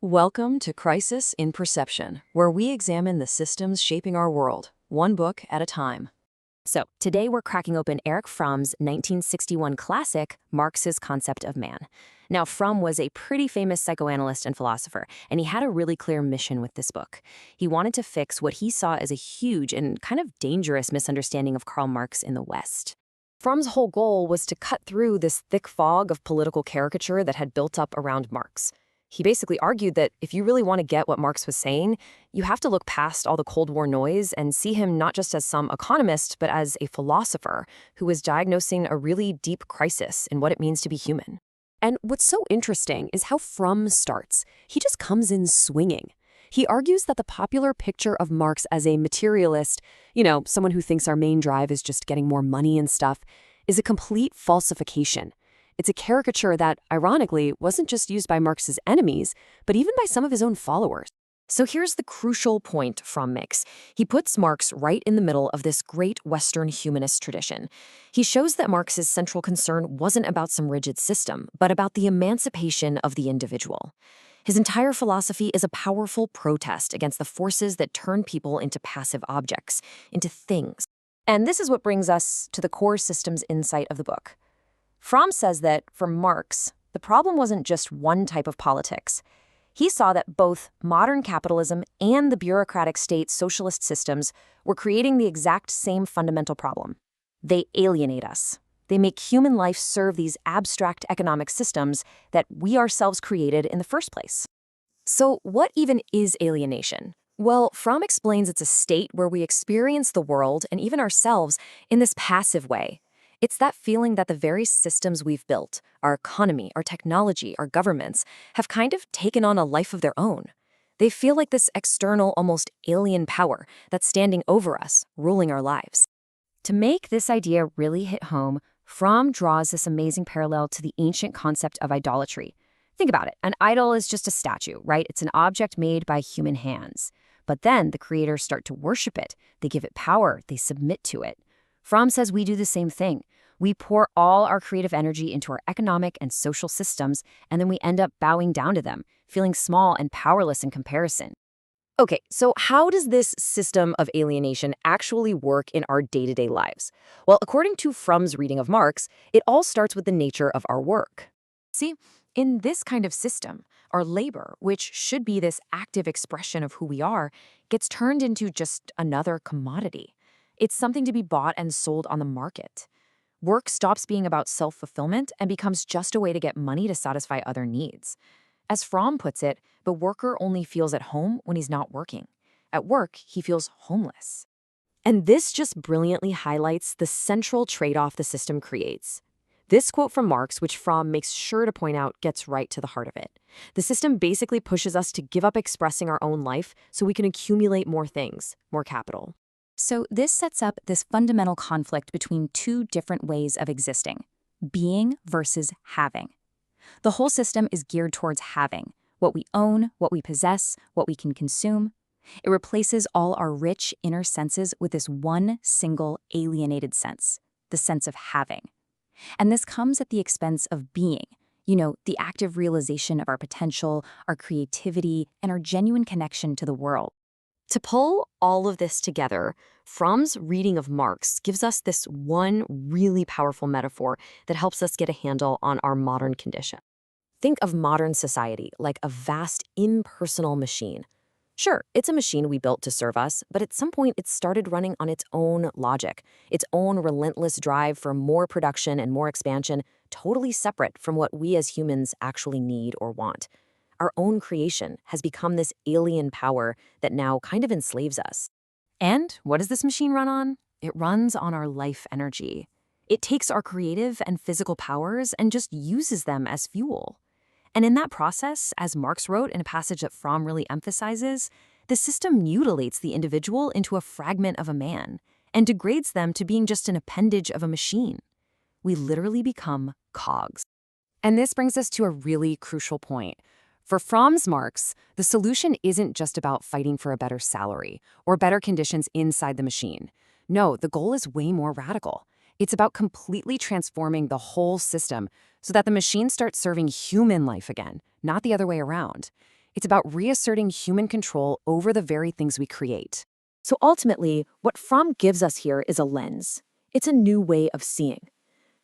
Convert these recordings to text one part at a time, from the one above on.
Welcome to Crisis in Perception, where we examine the systems shaping our world, one book at a time. So, today we're cracking open Erich Fromm's 1961 classic, Marx's Concept of Man. Now, Fromm was a pretty famous psychoanalyst and philosopher, and he had a really clear mission with this book. He wanted to fix what he saw as a huge and kind of dangerous misunderstanding of Karl Marx in the West. Fromm's whole goal was to cut through this thick fog of political caricature that had built up around Marx. He basically argued that if you really want to get what Marx was saying, you have to look past all the Cold War noise and see him not just as some economist, but as a philosopher who was diagnosing a really deep crisis in what it means to be human. And what's so interesting is how Fromm starts. He just comes in swinging. He argues that the popular picture of Marx as a materialist, someone who thinks our main drive is just getting more money and stuff, is a complete falsification. It's a caricature that, ironically, wasn't just used by Marx's enemies, but even by some of his own followers. So here's the crucial point Fromm makes. He puts Marx right in the middle of this great Western humanist tradition. He shows that Marx's central concern wasn't about some rigid system, but about the emancipation of the individual. His entire philosophy is a powerful protest against the forces that turn people into passive objects, into things. And this is what brings us to the core systems insight of the book. Fromm says that, for Marx, the problem wasn't just one type of politics. He saw that both modern capitalism and the bureaucratic state socialist systems were creating the exact same fundamental problem. They alienate us. They make human life serve these abstract economic systems that we ourselves created in the first place. So what even is alienation? Well, Fromm explains it's a state where we experience the world and even ourselves in this passive way. It's that feeling that the very systems we've built, our economy, our technology, our governments, have kind of taken on a life of their own. They feel like this external, almost alien power that's standing over us, ruling our lives. To make this idea really hit home, Fromm draws this amazing parallel to the ancient concept of idolatry. Think about it. An idol is just a statue, right? It's an object made by human hands. But then the creators start to worship it. They give it power. They submit to it. Fromm says we do the same thing. We pour all our creative energy into our economic and social systems, and then we end up bowing down to them, feeling small and powerless in comparison. Okay, so how does this system of alienation actually work in our day-to-day lives? Well, according to Fromm's reading of Marx, it all starts with the nature of our work. See, in this kind of system, our labor, which should be this active expression of who we are, gets turned into just another commodity. It's something to be bought and sold on the market. Work stops being about self-fulfillment and becomes just a way to get money to satisfy other needs. As Fromm puts it, the worker only feels at home when he's not working. At work, he feels homeless. And this just brilliantly highlights the central trade-off the system creates. This quote from Marx, which Fromm makes sure to point out, gets right to the heart of it. The system basically pushes us to give up expressing our own life so we can accumulate more things, more capital. So this sets up this fundamental conflict between two different ways of existing, being versus having. The whole system is geared towards having, what we own, what we possess, what we can consume. It replaces all our rich inner senses with this one single alienated sense, the sense of having. And this comes at the expense of being, the active realization of our potential, our creativity, and our genuine connection to the world. To pull all of this together, Fromm's reading of Marx gives us this one really powerful metaphor that helps us get a handle on our modern condition. Think of modern society like a vast impersonal machine. Sure, it's a machine we built to serve us, but at some point it started running on its own logic, its own relentless drive for more production and more expansion, totally separate from what we as humans actually need or want. Our own creation has become this alien power that now kind of enslaves us. And what does this machine run on? It runs on our life energy. It takes our creative and physical powers and just uses them as fuel. And in that process, as Marx wrote in a passage that Fromm really emphasizes, the system mutilates the individual into a fragment of a man and degrades them to being just an appendage of a machine. We literally become cogs. And this brings us to a really crucial point. For Fromm's Marx, the solution isn't just about fighting for a better salary or better conditions inside the machine. No, the goal is way more radical. It's about completely transforming the whole system so that the machine starts serving human life again, not the other way around. It's about reasserting human control over the very things we create. So ultimately, what Fromm gives us here is a lens. It's a new way of seeing.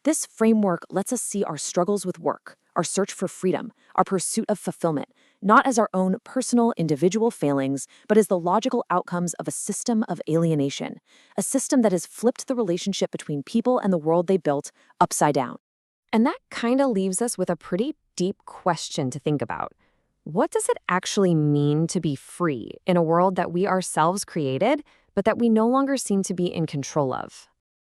This framework lets us see our struggles with work, our search for freedom, our pursuit of fulfillment, not as our own personal, individual failings, but as the logical outcomes of a system of alienation, a system that has flipped the relationship between people and the world they built upside down. And that kind of leaves us with a pretty deep question to think about. What does it actually mean to be free in a world that we ourselves created, but that we no longer seem to be in control of?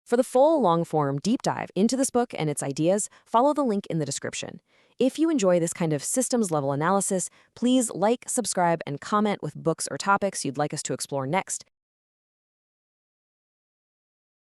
For the full, long-form deep dive into this book and its ideas, follow the link in the description. If you enjoy this kind of systems-level analysis, please like, subscribe, and comment with books or topics you'd like us to explore next.